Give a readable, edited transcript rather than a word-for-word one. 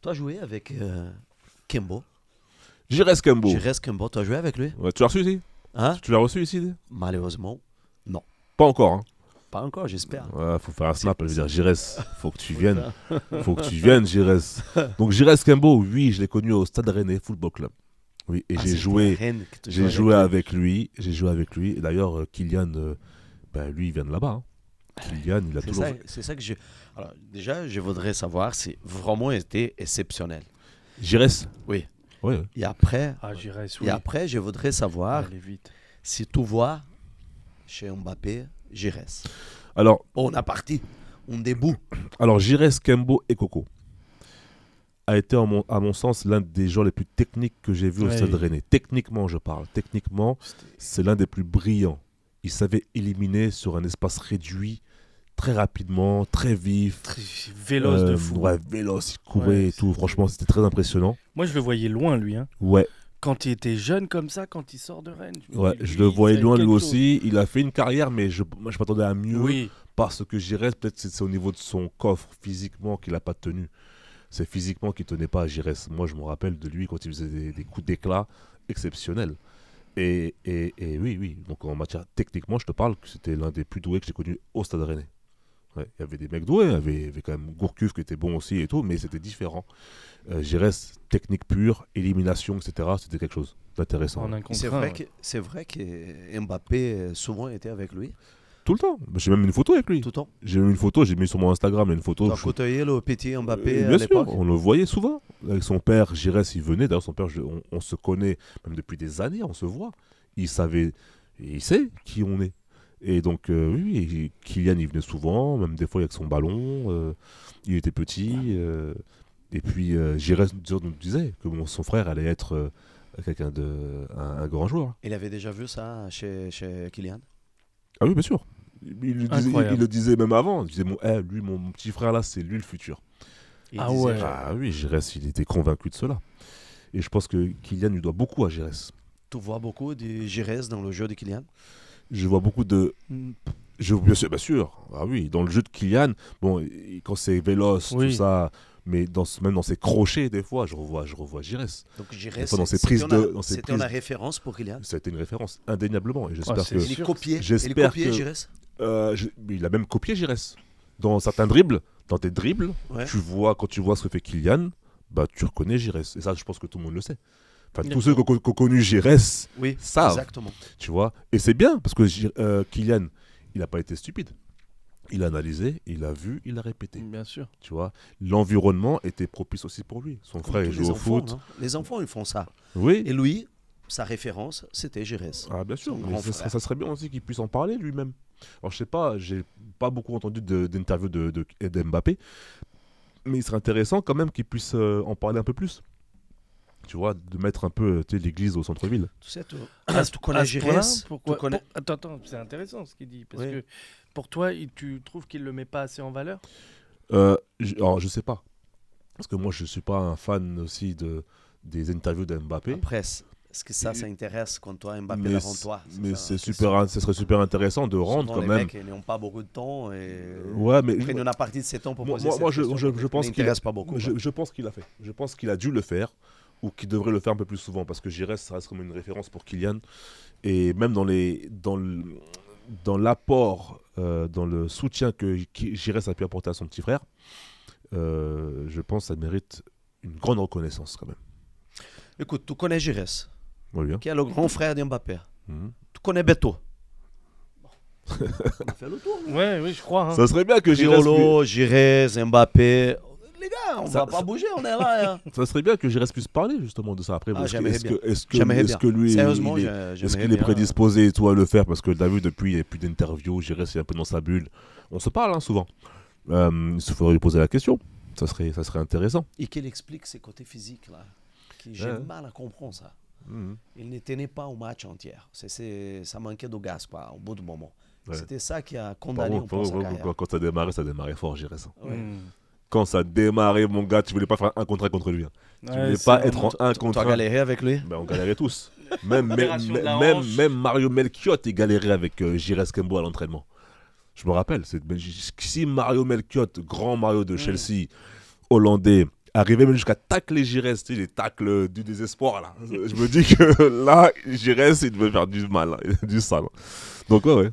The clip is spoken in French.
Tu as joué avec Kembo. Jires Kembo. Jires Kembo, tu as joué avec lui? Ouais, tu l'as reçu ici? Hein? Tu l'as reçu ici? Malheureusement, non. Pas encore, hein? Pas encore, j'espère. Ouais, faut faire un snap, je veux dire, Jires, faut que tu viennes. Faut que tu viennes, Jires. Donc Jires Kembo, oui, je l'ai connu au Stade Rennais Football Club. Oui, et j'ai joué avec lui. J'ai joué avec lui. Et d'ailleurs, Kylian, lui, il vient de là-bas. Hein. Kylian, il a toujours... C'est ça que je... Alors, déjà, je voudrais savoir si vraiment été exceptionnel. Jires? Oui. Oui. Et après, Jires, et après, je voudrais savoir vite. si tu vois chez Mbappé, Jires. Alors, on a parti. On débout. Alors, Jires Kembo et Coco a été, à mon sens, l'un des joueurs les plus techniques que j'ai vu au Stade Rennais. Techniquement, je parle. Techniquement, c'est l'un des plus brillants. Il savait éliminer sur un espace réduit, très rapidement, très vif. Très véloce de fou. Ouais, véloce, il courait et tout. Franchement, c'était très impressionnant. Moi, je le voyais loin, lui. Hein. Ouais. Quand il était jeune comme ça, quand il sort de Rennes. Ouais, je le voyais loin lui aussi. Il a fait une carrière, mais moi, je m'attendais à mieux. Oui. Parce que Jires, peut-être c'est au niveau de son coffre, physiquement, qu'il n'a pas tenu. C'est physiquement qu'il ne tenait pas à Jires. Moi, je me rappelle de lui quand il faisait des coups d'éclat exceptionnels. Et oui. Donc, en matière techniquement, je te parle que c'était l'un des plus doués que j'ai connu au Stade Rennais. Ouais, il y avait des mecs doués, il y avait quand même Gourcuff qui était bon aussi et tout, mais c'était différent. Jires, technique pure, élimination, etc., c'était quelque chose d'intéressant. C'est vrai que Mbappé souvent était avec lui. Tout le temps. J'ai même une photo avec lui. Tout le temps. J'ai même une photo, j'ai mis sur mon Instagram une photo. Tu as côtoyé le petit Mbappé bien à l'époque? sûr, on le voyait souvent. Avec son père, Jires, il venait. D'ailleurs, son père, on se connaît même depuis des années, on se voit. Il savait, il sait qui on est. Et donc, oui, Kylian, il venait souvent, même des fois avec son ballon. Il était petit. Et puis, Jires nous disait que son frère allait être un grand joueur. Il avait déjà vu ça chez Kylian? Ah oui, bien sûr. Il le disait même avant. Il disait, lui, mon petit frère là, c'est lui le futur. Ouais. Ah oui, Jires, il était convaincu de cela. Et je pense que Kylian lui doit beaucoup à Jires. Tu vois beaucoup de Jires dans le jeu de Kylian? Je vois beaucoup de... Bien sûr. Ah oui, dans le jeu de Kylian, bon, quand c'est véloce, tout ça... Mais même dans ses crochets, des fois, je revois Jires. Donc Jires, c'était la référence pour Kylian? C'était une référence, indéniablement. Et j'espère que... Il est copié Jires? Il a même copié Jires. Dans certains dribbles, dans tes dribbles, quand tu vois ce que fait Kylian, tu reconnais Jires. Et ça, je pense que tout le monde le sait. Enfin, tous ceux qui ont connu Jires savent. Exactement. Tu vois. Et c'est bien, parce que Kylian, il n'a pas été stupide. Il a analysé, il a vu, il a répété. Bien sûr. Tu vois, l'environnement était propice aussi pour lui. Son frère, il joue au foot. Hein. Les enfants, ils font ça. Oui. Et lui, sa référence, c'était Jires. Ah, bien sûr. Mais ça serait bien aussi qu'il puisse en parler lui-même. Alors, je sais pas, j'ai pas beaucoup entendu d'interviews de Mbappé, mais il serait intéressant quand même qu'il puisse en parler un peu plus. Tu vois, de mettre un peu l'église au centre-ville. Tu sais, tu connais Jires. Attends, c'est intéressant ce qu'il dit. Parce que pour toi, tu trouves qu'il ne le met pas assez en valeur? Alors, je sais pas. Parce que moi, je suis pas un fan aussi des interviews d'Mbappé. Après, est-ce que ça intéresse quand toi, Mbappé devant toi? Mais ce serait super intéressant de rendre quand les même. Les mecs n'ont pas beaucoup de temps. Et... Ouais, mais après, on a parti de 7 ans pour poser moi, je pense qu'il n'intéresse pas beaucoup. Je pense qu'il a fait. Je pense qu'il a dû le faire. Ou qui devrait le faire un peu plus souvent, parce que Jires, ça reste comme une référence pour Kylian. Et même dans l'apport, dans le soutien que Jires a pu apporter à son petit frère, je pense que ça mérite une grande reconnaissance quand même. Écoute, tu connais Jires, qui est le grand frère d'Mbappé. Tu connais Beto. On a fait le tour. Oui, je crois. Hein. Ça serait bien que Jires, Mbappé... Les gars, on va pas bouger, on est là. Hein. Ça serait bien que Jires puisse parler justement de ça. Après, est-ce que lui, sérieusement, est-ce qu'il est prédisposé et tout à le faire? Parce que t'as vu, depuis, il n'y a plus d'interviews, Jires est un peu dans sa bulle. On se parle souvent. Il faudrait lui poser la question. Ça serait intéressant. Et qu'il explique ses côtés physiques là. J'ai mal à comprendre ça. Il ne tenait pas au match entier. Ça manquait de gaz au bout du moment. C'était ça qui a condamné un peu sa carrière. Quand ça démarrait fort, Jires. Quand ça démarrait, mon gars, tu voulais pas faire un contre un contre lui. Tu voulais pas être en un contre un. Tu as galéré avec lui? On galérait tous. Même Mario Melchiot, il galérait avec Jires Kembo à l'entraînement. Je me rappelle. Si Mario Melchiot, grand Mario de Chelsea, hollandais, arriver même jusqu'à tacler Giresse, tu sais, les tacles du désespoir là. Je me dis que là, Giresse, il devait faire du mal, du sale. Donc ouais.